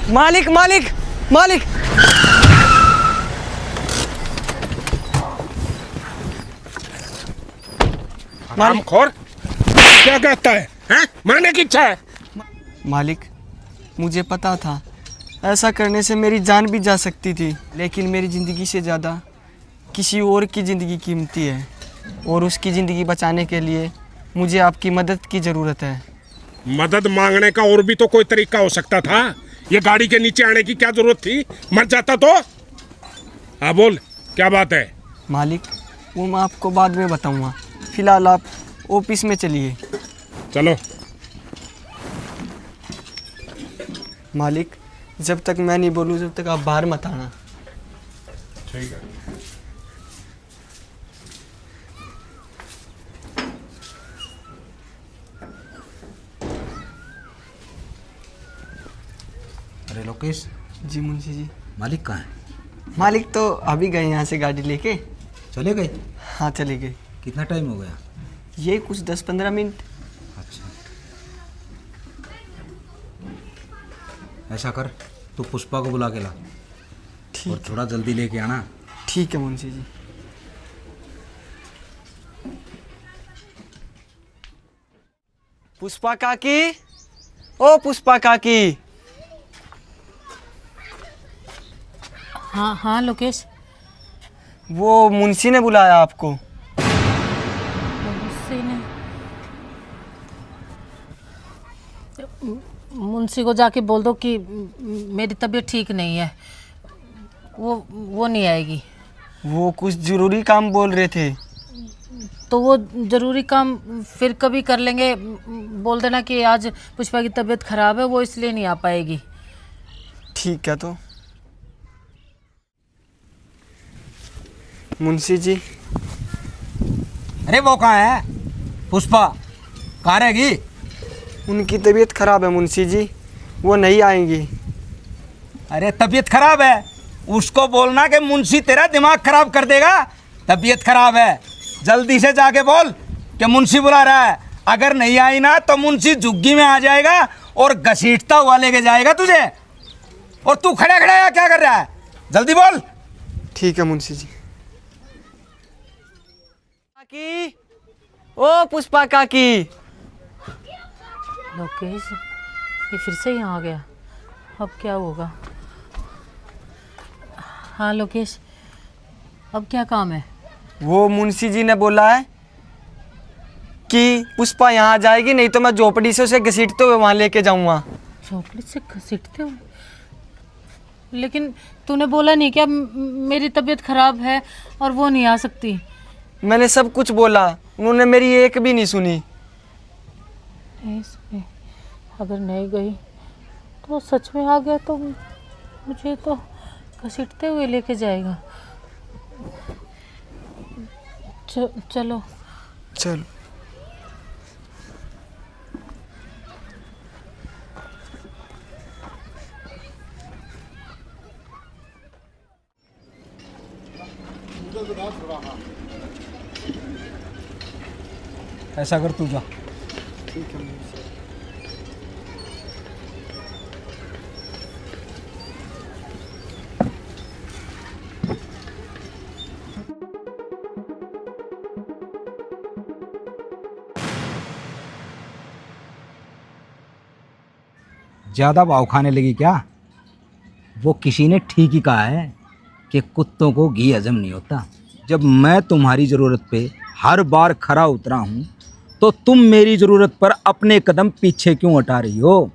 मालिक मालिक मालिक। मालिक खोर क्या कहता है? हैं? मरने की इच्छा है? मालिक मुझे पता था ऐसा करने से मेरी जान भी जा सकती थी, लेकिन मेरी ज़िंदगी से ज़्यादा किसी और की ज़िंदगी कीमती है और उसकी ज़िंदगी बचाने के लिए मुझे आपकी मदद की ज़रूरत है। मदद मांगने का और भी तो कोई तरीका हो सकता था। ये गाड़ी के नीचे आने की क्या जरूरत थी? मर जाता तो। हाँ बोल, क्या बात है? मालिक वो मैं आपको बाद में बताऊंगा, फिलहाल आप ऑफिस में चलिए। चलो। मालिक जब तक मैं नहीं बोलूँ जब तक आप बाहर मत आना। ठीक है। अरे लोकेश, जी मुंशी जी। मालिक कहाँ है? मालिक तो अभी गए यहाँ से गाड़ी लेके। चले गए? हाँ चले गए। कितना टाइम हो गया? ये कुछ 10-15 मिनट। अच्छा, ऐसा कर, तू पुष्पा को बुला के ला और थोड़ा जल्दी लेके आना। ठीक है मुंशी जी। पुष्पा काकी, ओ पुष्पा काकी। हाँ हाँ लोकेश। वो मुंशी ने बुलाया आपको। मुंशी ने? मुंशी को जाके बोल दो कि मेरी तबीयत ठीक नहीं है, वो नहीं आएगी। वो कुछ ज़रूरी काम बोल रहे थे। तो वो ज़रूरी काम फिर कभी कर लेंगे। बोल देना कि आज पुष्पा की तबीयत ख़राब है, वो इसलिए नहीं आ पाएगी। ठीक है। तो मुंशी जी। अरे वो कहाँ है? पुष्पा कहाँ रहेगी? उनकी तबीयत खराब है मुंशी जी, वो नहीं आएंगी। अरे तबीयत खराब है, उसको बोलना कि मुंशी तेरा दिमाग खराब कर देगा। तबीयत खराब है, जल्दी से जाके बोल कि मुंशी बुला रहा है। अगर नहीं आई ना तो मुंशी झुग्गी में आ जाएगा और घसीटता हुआ लेके जाएगा तुझे। और तू खड़ा खड़ा या क्या कर रहा है? जल्दी बोल। ठीक है मुंशी जी। काकी, ओ पुष्पा काकी। लोकेश ये फिर से यहाँ आ गया, अब क्या होगा? हाँ लोकेश, अब क्या काम है? वो मुंशी जी ने बोला है कि पुष्पा यहाँ आ जाएगी, नहीं तो मैं झोपड़ी से उसे घसीटते हुए वहाँ लेके जाऊँगा। झोपड़ी से घसीटते हुए? लेकिन तूने बोला नहीं क्या मेरी तबीयत खराब है और वो नहीं आ सकती? मैंने सब कुछ बोला, उन्होंने मेरी एक भी नहीं सुनी। इसमें अगर नहीं गई तो सच में आ गया तो मुझे तो घसीटते हुए लेके जाएगा। चलो चलो। ऐसा कर, तू जा। ठीक है मुंशी। ज़्यादा भाव खाने लगी क्या? वो किसी ने ठीक ही कहा है कि कुत्तों को घी हजम नहीं होता। जब मैं तुम्हारी ज़रूरत पे हर बार खरा उतरा हूँ तो तुम मेरी ज़रूरत पर अपने कदम पीछे क्यों हटा रही हो?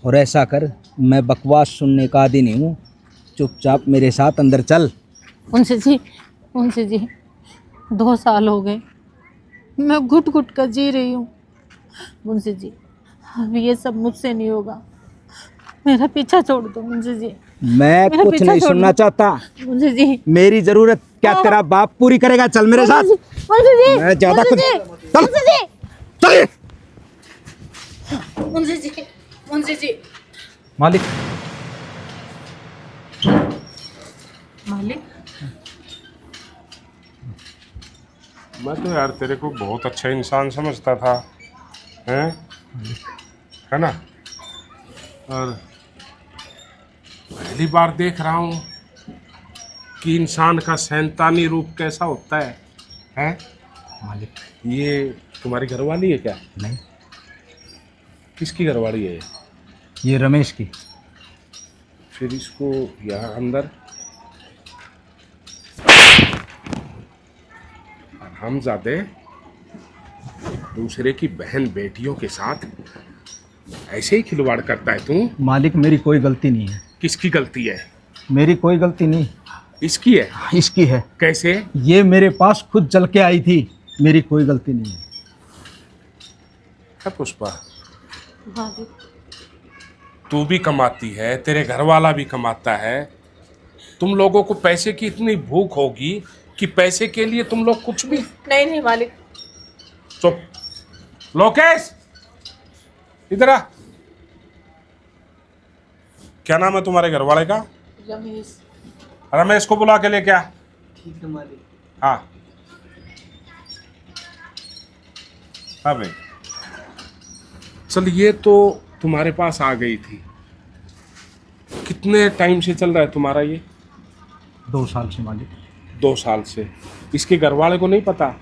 और ऐसा कर, मैं बकवास सुनने का आदी नहीं हूँ, चुपचाप मेरे साथ अंदर चल। मुंशी जी 2 साल हो गए, मैं घुट घुट कर जी रही हूँ। मुंशी जी अब ये सब मुझसे नहीं होगा, मेरा पीछा छोड़ दो मुंशी जी। मैं मेरा कुछ पीछा नहीं छोड़ सुनना दो। चाहता। मुंशी जी मेरी ज़रूरत क्या तेरा बाप पूरी करेगा? चल मेरे साथ। मुंशी जी, मैं ज़्यादा मुंशी कुछ जी, चल मुंशी जी, चल। मुंशी जी, मुंशी जी। मालिक, मालिक मैं तो यार तेरे को बहुत अच्छा इंसान समझता था, हैं? है ना? और पहली बार देख रहा हूँ कि इंसान का शैतानी रूप कैसा होता है, हैं? मालिक। ये तुम्हारी घरवाली है क्या? नहीं, किसकी घरवाली है? ये रमेश की। फिर इसको यहाँ अंदर हम जाते दूसरे की बहन बेटियों के साथ ऐसे ही खिलवाड़ करता है तू? मालिक मेरी कोई गलती नहीं है। किसकी गलती है? मेरी कोई गलती नहीं, इसकी है। इसकी है। कैसे? ये मेरे पास खुद चल के आई थी, मेरी कोई गलती नहीं है। है पुष्पा, मालिक, तू भी कमाती है, तेरे घर वाला भी कमाता है, तुम लोगों को पैसे की इतनी भूख होगी कि पैसे के लिए तुम लोग कुछ भी। नहीं नहीं मालिक। चुप। लोकेश, इधर आ। क्या नाम है तुम्हारे घर वाले का? रमेश। रमेश को बुला के ले क्या? ठीक है मालिक। हाँ हाँ भाई, चल ये तो तुम्हारे पास आ गई थी। कितने टाइम से चल रहा है तुम्हारा ये? 2 साल से मालिक। 2 साल से। इसके घर वाले को नहीं पता?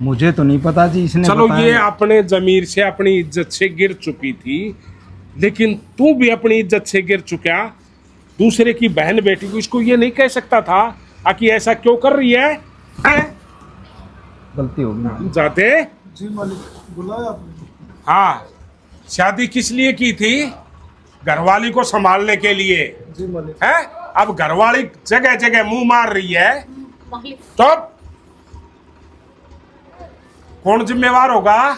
मुझे तो नहीं पता जी, इसने चलो बताया। ये अपने जमीर से अपनी इज्जत से गिर चुकी थी, लेकिन तू भी अपनी इज्जत से गिर चुका। दूसरे की बहन बेटी को इसको ये नहीं कह सकता था कि ऐसा क्यों कर रही है, हैं? गलती होगी मालिक। जाते जी मालिक, बुलाया आपने? हाँ, शादी किस लिए की थी? घरवाली को संभालने के लिए, जी मालिक। है? अब घरवाली जगह जगह मुंह मार रही है, मालिक, तो कौन जिम्मेवार होगा?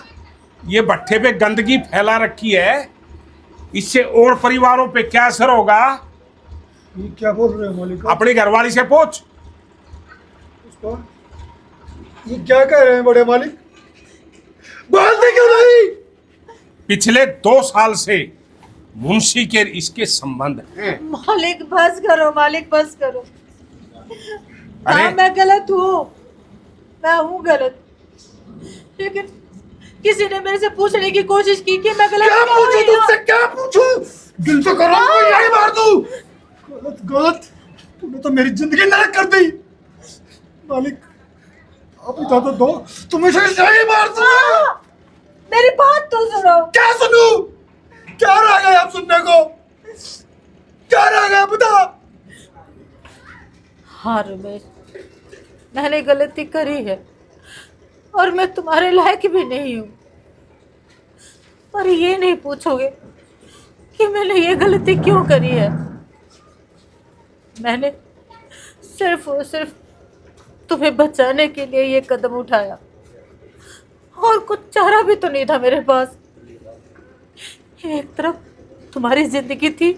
ये भट्ठे पे गंदगी फैला रखी है, इससे और परिवारों पे क्या असर होगा? ये क्या बोल रहे हो मालिक? अपनी घरवाली से पूछ। उसका ये क्या कह रहे हैं बड़े मालिक? बोलते क्यों नहीं? पिछले 2 साल से मुंशी के इसके संबंध हैं। मालिक बस करो, मालिक बस करो। अरे हाँ मैं गलत हूँ, मैं हूँ गलत, लेकिन किसी ने मेरे से पूछने की कोशिश की कि मैं गलत क्या क्यों पूछूं हुई हूँ? तुमसे? क्या पूछूं? दिल तो करो तो यही मार दूं। गलत गलत, तुमने तो मेरी जिंदगी नरक कर दी मालिक। आप इजाजत दो, तुम्हें से यही मार दूं। हाँ, मेरी बात तो सुनो। क्या सुनूं? क्या रह गया आप सुनने को? क्या रह गया बता? हाँ रमेश, मैंने गलती करी है और मैं तुम्हारे लायक भी नहीं हूँ, पर ये नहीं पूछोगे कि मैंने ये गलती क्यों करी है। मैंने सिर्फ और सिर्फ तुम्हें बचाने के लिए ये कदम उठाया, और कुछ चारा भी तो नहीं था मेरे पास। एक तरफ तुम्हारी जिंदगी थी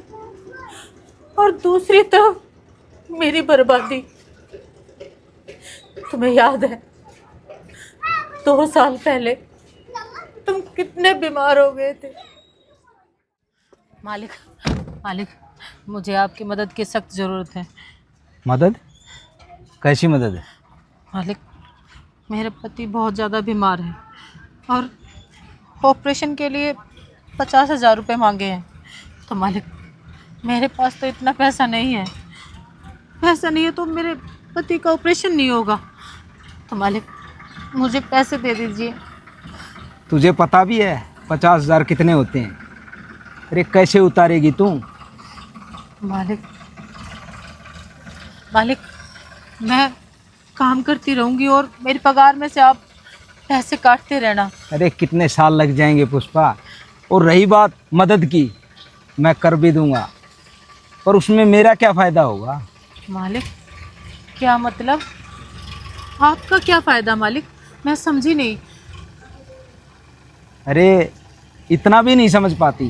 और दूसरी तरफ मेरी बर्बादी। तुम्हें याद है 2 साल पहले तुम कितने बीमार हो गए थे। मालिक, मालिक, मुझे आपकी मदद की सख्त ज़रूरत है। मदद? कैसी मदद है? मालिक, मेरे पति बहुत ज़्यादा बीमार हैं और ऑपरेशन के लिए 50,000 रुपये मांगे हैं। तो मालिक, मेरे पास तो इतना पैसा नहीं है। पैसा नहीं है तो मेरे पति का ऑपरेशन नहीं होगा। तो मालिक, मुझे पैसे दे दीजिए। तुझे पता भी है 50,000 कितने होते हैं? अरे कैसे उतारेगी तू? मालिक, मालिक, मैं काम करती रहूँगी और मेरी पगार में से आप पैसे काटते रहना। अरे कितने साल लग जाएंगे पुष्पा। और रही बात मदद की, मैं कर भी दूंगा, पर उसमें मेरा क्या फ़ायदा होगा? मालिक, क्या मतलब? आपका क्या फ़ायदा मालिक? मैं समझी नहीं। अरे इतना भी नहीं समझ पाती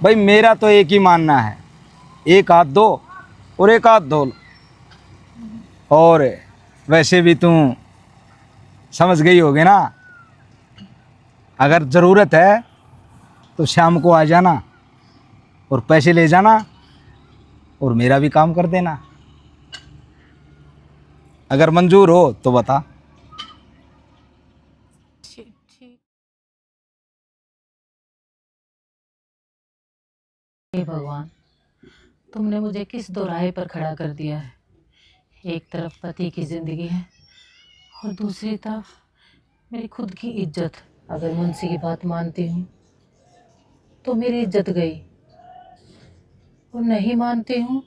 भाई। मेरा तो एक ही मानना है, एक हाथ दो और एक हाथ धो लो। और वैसे भी तू समझ गई होगी ना, अगर ज़रूरत है तो शाम को आ जाना और पैसे ले जाना और मेरा भी काम कर देना। अगर मंजूर हो तो बता। हे भगवान, तुमने मुझे किस दोराहे पर खड़ा कर दिया है। एक तरफ पति की जिंदगी है और दूसरी तरफ मेरी खुद की इज्जत। अगर मुंशी की बात मानती हूँ तो मेरी इज्जत गई, और नहीं मानती हूँ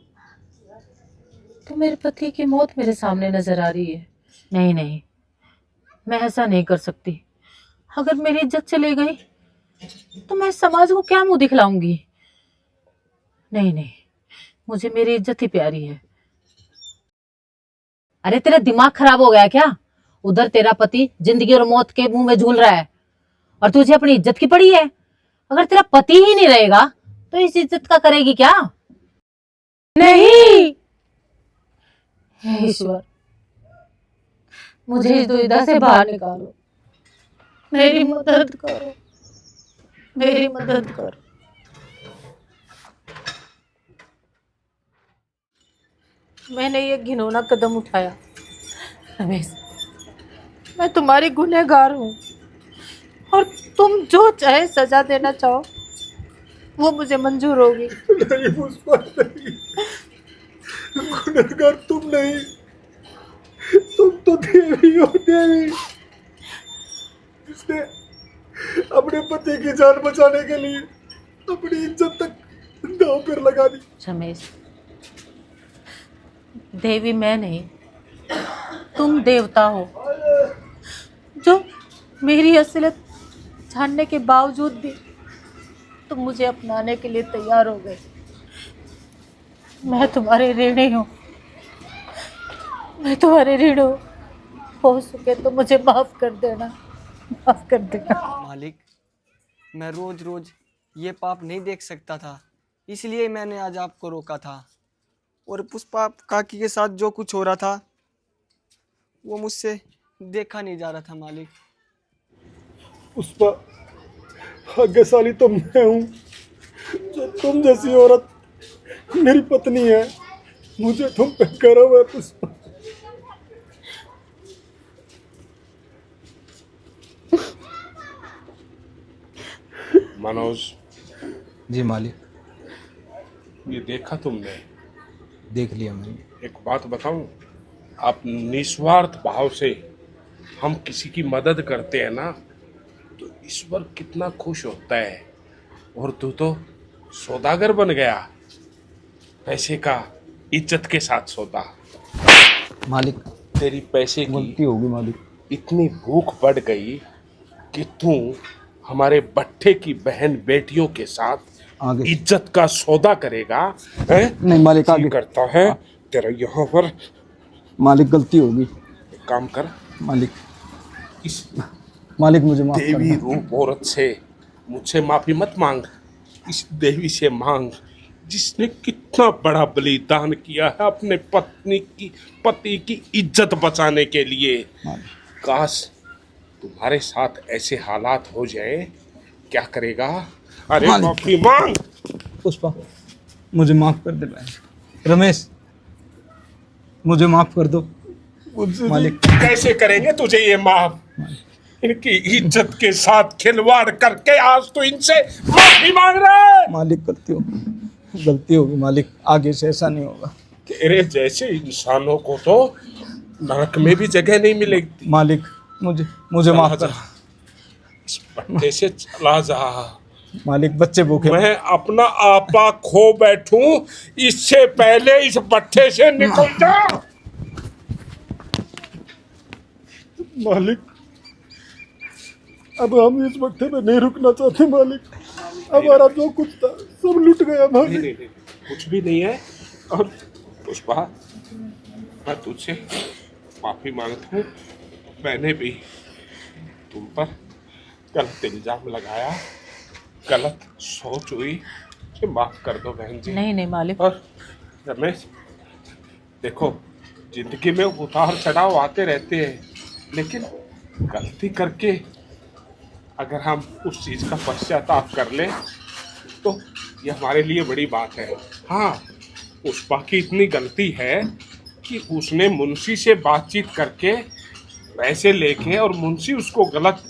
तो मेरे पति की मौत मेरे सामने नजर आ रही है। नहीं नहीं, मैं ऐसा नहीं कर सकती। अगर मेरी इज्जत चली गई तो मैं समाज को क्या मुंह दिखलाऊंगी। नहीं नहीं, मुझे मेरी इज्जत ही प्यारी है। अरे तेरा दिमाग खराब हो गया क्या? उधर तेरा पति जिंदगी और मौत के मुंह में झूल रहा है और तुझे अपनी इज्जत की पड़ी है। अगर तेरा पति ही नहीं रहेगा तो इस इज्जत का करेगी क्या? नहीं, हे ईश्वर, मुझे इस दुविधा से बाहर निकालो। मेरी मदद करो, मेरी मदद करो। मैंने ये घिनौना कदम उठाया रमेश, मैं तुम्हारी गुनहगार हूँ और तुम जो चाहे सजा देना चाहो वो मुझे मंजूर होगी। नहीं पुष्पा, नहीं, गुनहगार तुम नहीं, तुम तो देवी हो, देवी, जिसने अपने पति की जान बचाने के लिए अपनी इज्जत तक दांव पर लगा दी। रमेश, देवी मैं नहीं, तुम देवता हो जो मेरी असलियत जानने के बावजूद भी तुम मुझे अपनाने के लिए तैयार हो गए। मैं तुम्हारे ऋणी हूँ, मैं तुम्हारे ऋण हूँ। हो सके तो मुझे माफ कर देना, माफ कर देना। मालिक, मैं रोज रोज ये पाप नहीं देख सकता था, इसलिए मैंने आज आपको रोका था। और पुष्पा काकी के साथ जो कुछ हो रहा था वो मुझसे देखा नहीं जा रहा था मालिक। पुष्पा, भाग्यशाली तो मैं हूँ जो तुम जैसी औरत मेरी पत्नी है। मुझे तुम पे गर्व है पुष्पा। मनोज, जी मालिक, ये देखा तुमने? देख लिया मैंने। एक बात बताऊं, आप निस्वार्थ भाव से हम किसी की मदद करते हैं ना तो ईश्वर कितना खुश होता है। और तू तो सौदागर बन गया, पैसे का इज्जत के साथ सौदा। मालिक, तेरी पैसे गलती की होगी मालिक। इतनी भूख बढ़ गई कि तू हमारे बट्टे की बहन बेटियों के साथ आगे इज्जत का सौदा करेगा, हैं? नहीं मालिक, ये आगे करता है तेरा यहाँ पर। मालिक, गलती होगी एक काम कर, मालिक। इस मालिक मुझे माफ देवी कर रूप औरत से मुझसे माफी मत मांग, इस देवी से मांग जिसने कितना बड़ा बलिदान किया है अपने पति की इज्जत बचाने के लिए। काश तुम्हारे साथ ऐसे हालात हो जाए, क्या करेगा? अरे मालिक। माफी मांग। पुष्पा, मुझे माफ कर दे भाई। रमेश, मुझे माफ कर दो मालिक। कैसे करेंगे तुझे ये माफ? इनकी इज्जत के साथ खिलवाड़ करके आज तो इनसे माफी मांग रहा है। मालिक, गलती होगी मालिक, आगे से ऐसा नहीं होगा। तेरे जैसे इंसानों को तो नरक में भी जगह नहीं मिलेगी। मालिक, मुझे माफ कर। इस पट्टे से चला जा। मालिक, बच्चे भूखे। मैं अपना आपा खो बैठूं इससे पहले इस पट्टे से निकल जा। मालिक, अब हम इस वक्त में नहीं रुकना चाहते मालिक। हमारा जो कुछ था सब लुट गया मालिक। नहीं, कुछ भी नहीं है। और पुष्पा, मैं तुझसे माफी मांगता हूँ। मैंने भी तुम पर गलत इल्जाम लगाया, गलत सोच हुई, मुझे माफ कर दो बहन जी। नहीं नहीं मालिक। और रमेश, देखो जिंदगी में उतार चढ़ाव आते रहते हैं, लेकिन गलती करके अगर हम उस चीज़ का पश्चाताप कर लें तो ये हमारे लिए बड़ी बात है। हाँ, पुष्पा की इतनी गलती है कि उसने मुंशी से बातचीत करके पैसे लेके और मुंशी उसको गलत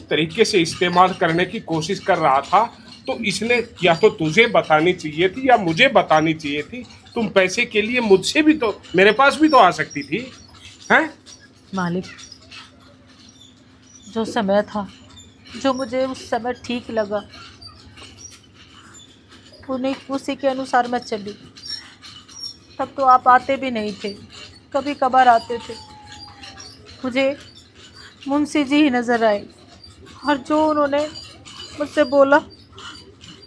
तरीके से इस्तेमाल करने की कोशिश कर रहा था तो इसने या तो तुझे बतानी चाहिए थी या मुझे बतानी चाहिए थी। तुम पैसे के लिए मुझसे भी तो, मेरे पास भी तो आ सकती थी, हैं? मालिक, जो समय था, जो मुझे उस समय ठीक लगा, उन्हीं उसी के अनुसार मैं चली। तब तो आप आते भी नहीं थे, कभी कभार आते थे। मुझे मुंशी जी ही नज़र आए और जो उन्होंने मुझसे बोला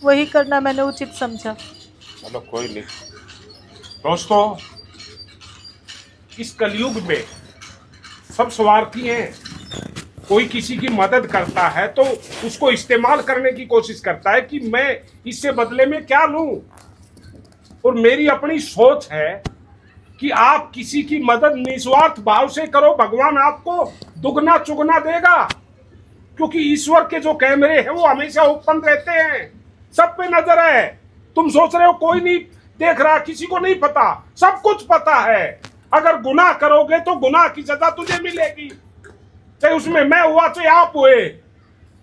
वही करना मैंने उचित समझा। चलो कोई नहीं दोस्तों, इस कलयुग में सब स्वार्थी हैं। कोई किसी की मदद करता है तो उसको इस्तेमाल करने की कोशिश करता है कि मैं इससे बदले में क्या लूं। और मेरी अपनी सोच है कि आप किसी की मदद निस्वार्थ भाव से करो, भगवान आपको दुगना चुगना देगा। क्योंकि ईश्वर के जो कैमरे हैं वो हमेशा ओपन रहते हैं, सब पे नजर है। तुम सोच रहे हो कोई नहीं देख रहा, किसी को नहीं पता, सब कुछ पता है। अगर गुनाह करोगे तो गुनाह की सजा तुझे मिलेगी, चाहे उसमें मैं हुआ चाहे आप हुए।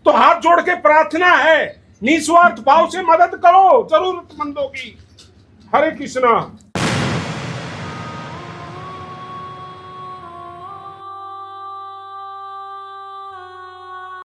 तो हाथ जोड़ के प्रार्थना है, निस्वार्थ भाव से मदद करो जरूरतमंदों की। हरे कृष्णा।